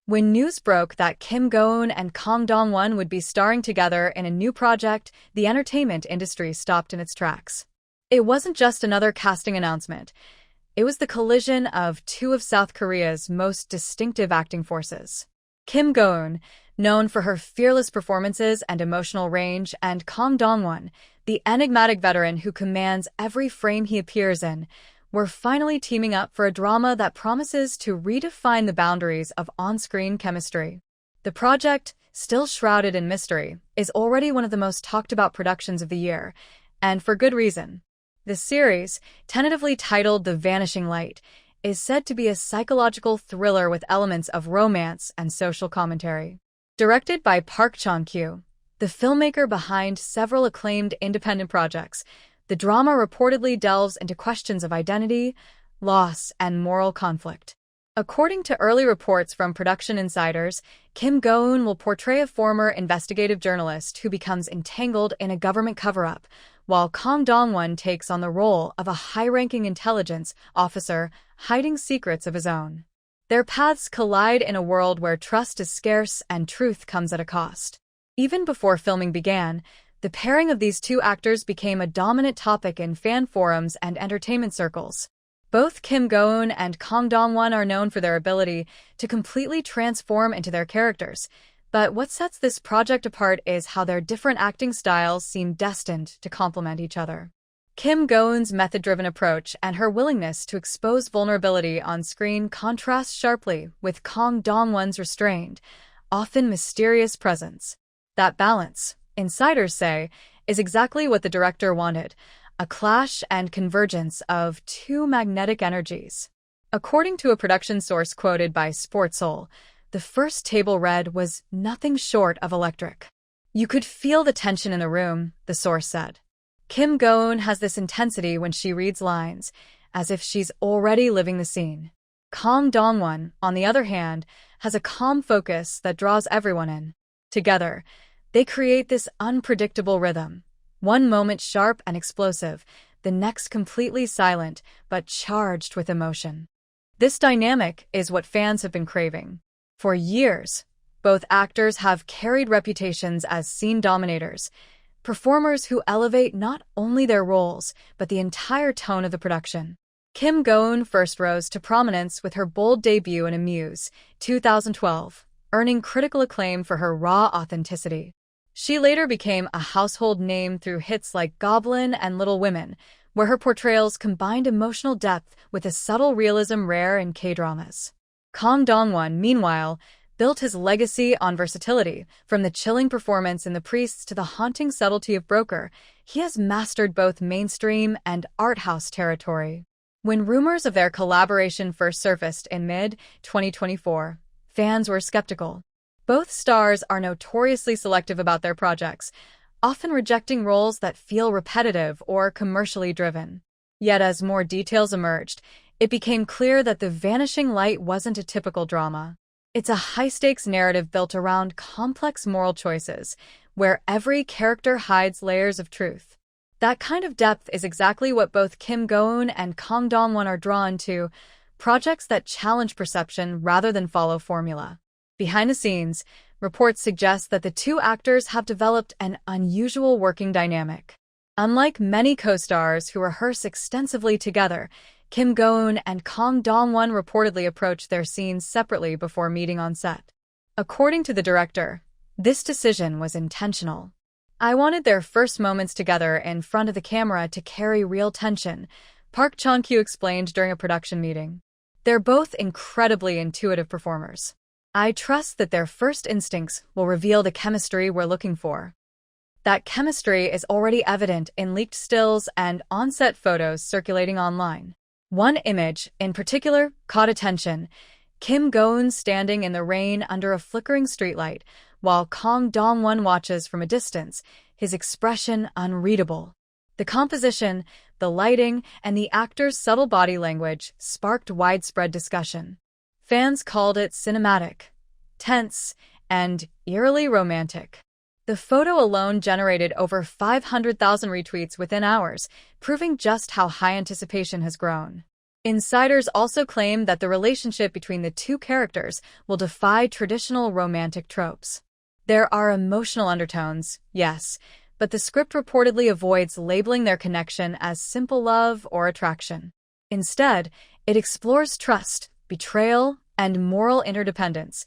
When news broke that Kim Go-eun and Kang Dong-won would be starring together in a new project, the entertainment industry stopped in its tracks. It wasn't just another casting announcement. It was the collision of two of South Korea's most distinctive acting forces. Kim Go-eun, known for her fearless performances and emotional range, and Kang Dong-won, the enigmatic veteran who commands every frame he appears in, were finally teaming up for a drama that promises to redefine the boundaries of on-screen chemistry. The project, still shrouded in mystery, is already one of the most talked-about productions of the year, and for good reason. The series, tentatively titled The Vanishing Light, is said to be a psychological thriller with elements of romance and social commentary. Directed by Park Chan-kyu, the filmmaker behind several acclaimed independent projects, the drama reportedly delves into questions of identity, loss, and moral conflict. According to early reports from production insiders, Kim Go-eun will portray a former investigative journalist who becomes entangled in a government cover-up, while Kang Dong-won takes on the role of a high-ranking intelligence officer hiding secrets of his own. Their paths collide in a world where trust is scarce and truth comes at a cost. Even before filming began, the pairing of these two actors became a dominant topic in fan forums and entertainment circles. Both Kim Go-eun and Kang Dong-won are known for their ability to completely transform into their characters, but what sets this project apart is how their different acting styles seem destined to complement each other. Kim Go-eun's method-driven approach and her willingness to expose vulnerability on screen contrast sharply with Kang Dong-won's restrained, often mysterious presence. That balance, insiders say, is exactly what the director wanted, a clash and convergence of two magnetic energies. According to a production source quoted by Sportsoul, the first table read was nothing short of electric. You could feel the tension in the room, the source said. Kim Go-eun has this intensity when she reads lines, as if she's already living the scene. Kang Dong-won, on the other hand, has a calm focus that draws everyone in. Together, they create this unpredictable rhythm. One moment sharp and explosive, the next completely silent but charged with emotion. This dynamic is what fans have been craving. For years, both actors have carried reputations as scene dominators, performers who elevate not only their roles, but the entire tone of the production. Kim Go-eun first rose to prominence with her bold debut in Amuse, 2012, earning critical acclaim for her raw authenticity. She later became a household name through hits like Goblin and Little Women, where her portrayals combined emotional depth with a subtle realism rare in K-dramas. Kang Dong-won, meanwhile, built his legacy on versatility. From the chilling performance in The Priests to the haunting subtlety of Broker, he has mastered both mainstream and art house territory. When rumors of their collaboration first surfaced in mid-2024, fans were skeptical. Both stars are notoriously selective about their projects, often rejecting roles that feel repetitive or commercially driven. Yet as more details emerged, it became clear that The Vanishing Light wasn't a typical drama. It's a high-stakes narrative built around complex moral choices, where every character hides layers of truth. That kind of depth is exactly what both Kim Go-eun and Kang Dong-won are drawn to, projects that challenge perception rather than follow formula. Behind the scenes, reports suggest that the two actors have developed an unusual working dynamic. Unlike many co-stars who rehearse extensively together, Kim Go-eun and Kang Dong-won reportedly approached their scenes separately before meeting on set. According to the director, this decision was intentional. I wanted their first moments together in front of the camera to carry real tension, Park Chan-kyu explained during a production meeting. They're both incredibly intuitive performers. I trust that their first instincts will reveal the chemistry we're looking for. That chemistry is already evident in leaked stills and on-set photos circulating online. One image, in particular, caught attention: Kim Go-eun standing in the rain under a flickering streetlight, while Kang Dong-won watches from a distance, his expression unreadable. The composition, the lighting, and the actor's subtle body language sparked widespread discussion. Fans called it cinematic, tense, and eerily romantic. The photo alone generated over 500,000 retweets within hours, proving just how high anticipation has grown. Insiders also claim that the relationship between the two characters will defy traditional romantic tropes. There are emotional undertones, yes, but the script reportedly avoids labeling their connection as simple love or attraction. Instead, it explores trust, betrayal, and moral interdependence,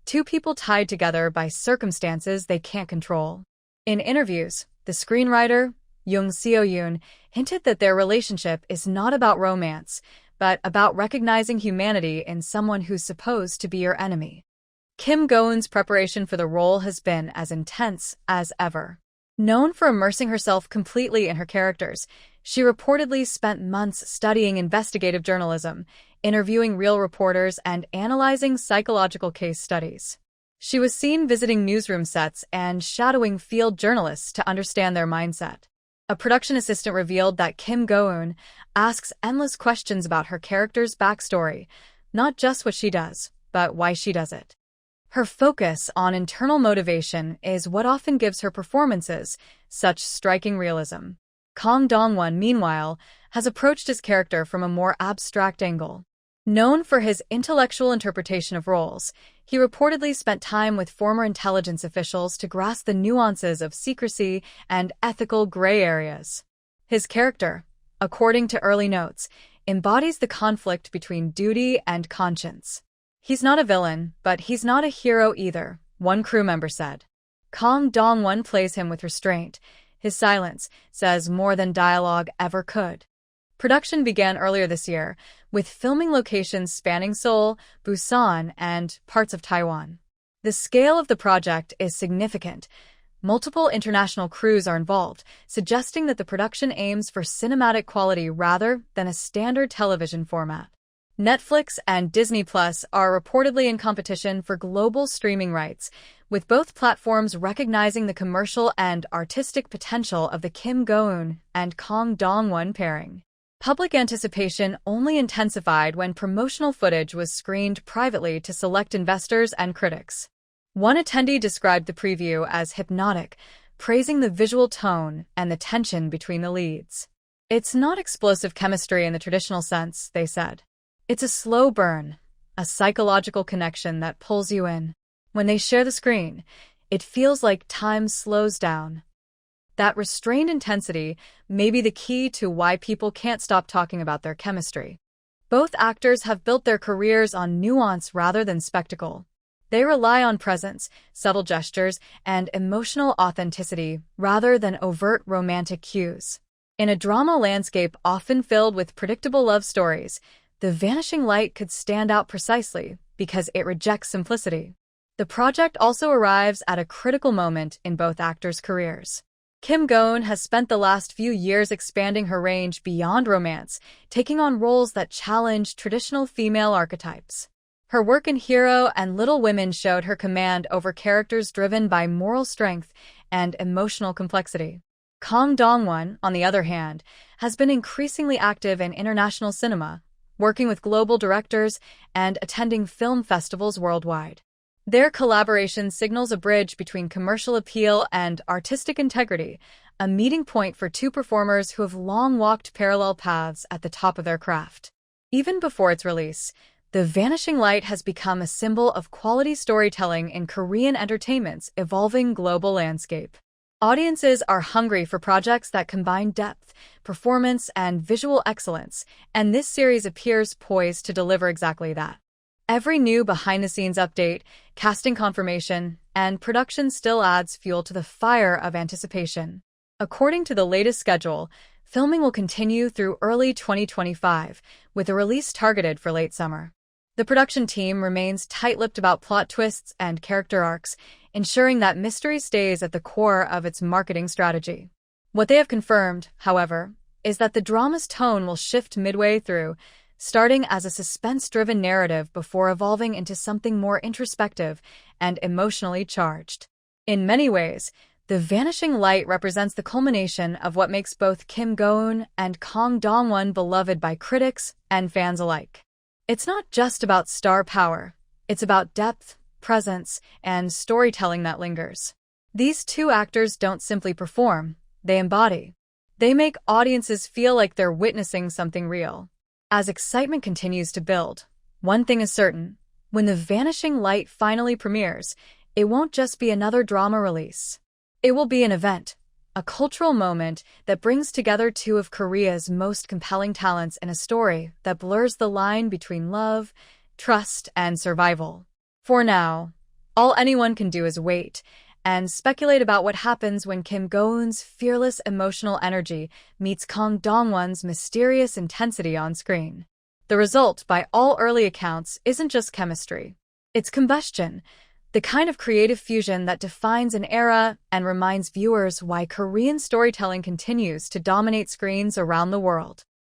two people tied together by circumstances they can't control. In interviews, the screenwriter, Jung Seo-yoon, hinted that their relationship is not about romance, but about recognizing humanity in someone who's supposed to be your enemy. Kim Go-eun's preparation for the role has been as intense as ever. Known for immersing herself completely in her characters, she reportedly spent months studying investigative journalism, interviewing real reporters, and analyzing psychological case studies. She was seen visiting newsroom sets and shadowing field journalists to understand their mindset. A production assistant revealed that Kim Go-eun asks endless questions about her character's backstory, not just what she does, but why she does it. Her focus on internal motivation is what often gives her performances such striking realism. Kang Dong-won, meanwhile, has approached his character from a more abstract angle. Known for his intellectual interpretation of roles, he reportedly spent time with former intelligence officials to grasp the nuances of secrecy and ethical gray areas. His character, according to early notes, embodies the conflict between duty and conscience. He's not a villain, but he's not a hero either, one crew member said. Kang Dong-won plays him with restraint. His silence says more than dialogue ever could. Production began earlier this year, with filming locations spanning Seoul, Busan, and parts of Taiwan. The scale of the project is significant. Multiple international crews are involved, suggesting that the production aims for cinematic quality rather than a standard television format. Netflix and Disney Plus are reportedly in competition for global streaming rights, with both platforms recognizing the commercial and artistic potential of the Kim Go-eun and Kang Dong-won pairing. Public anticipation only intensified when promotional footage was screened privately to select investors and critics. One attendee described the preview as hypnotic, praising the visual tone and the tension between the leads. It's not explosive chemistry in the traditional sense, they said. It's a slow burn, a psychological connection that pulls you in. When they share the screen, it feels like time slows down. That restrained intensity may be the key to why people can't stop talking about their chemistry. Both actors have built their careers on nuance rather than spectacle. They rely on presence, subtle gestures, and emotional authenticity rather than overt romantic cues. In a drama landscape often filled with predictable love stories, The Vanishing Light could stand out precisely because it rejects simplicity. The project also arrives at a critical moment in both actors' careers. Kim Go-eun has spent the last few years expanding her range beyond romance, taking on roles that challenge traditional female archetypes. Her work in Hero and Little Women showed her command over characters driven by moral strength and emotional complexity. Kang Dong-won, on the other hand, has been increasingly active in international cinema, working with global directors and attending film festivals worldwide. Their collaboration signals a bridge between commercial appeal and artistic integrity, a meeting point for two performers who have long walked parallel paths at the top of their craft. Even before its release, The Vanishing Light has become a symbol of quality storytelling in Korean entertainment's evolving global landscape. Audiences are hungry for projects that combine depth, performance, and visual excellence, and this series appears poised to deliver exactly that. Every new behind-the-scenes update, casting confirmation, and production still adds fuel to the fire of anticipation. According to the latest schedule, filming will continue through early 2025, with a release targeted for late summer. The production team remains tight-lipped about plot twists and character arcs, ensuring that mystery stays at the core of its marketing strategy. What they have confirmed, however, is that the drama's tone will shift midway through, starting as a suspense-driven narrative before evolving into something more introspective and emotionally charged. In many ways, The Vanishing Light represents the culmination of what makes both Kim Go-eun and Kang Dong-won beloved by critics and fans alike. It's not just about star power, it's about depth, presence, and storytelling that lingers. These two actors don't simply perform, they embody. They make audiences feel like they're witnessing something real. As excitement continues to build, one thing is certain: when The Vanishing Light finally premieres, it won't just be another drama release. It will be an event, a cultural moment that brings together two of Korea's most compelling talents in a story that blurs the line between love, trust, and survival. For now, all anyone can do is wait and speculate about what happens when Kim Go-eun's fearless emotional energy meets Kang Dong-won's mysterious intensity on screen. The result, by all early accounts, isn't just chemistry. It's combustion, the kind of creative fusion that defines an era and reminds viewers why Korean storytelling continues to dominate screens around the world.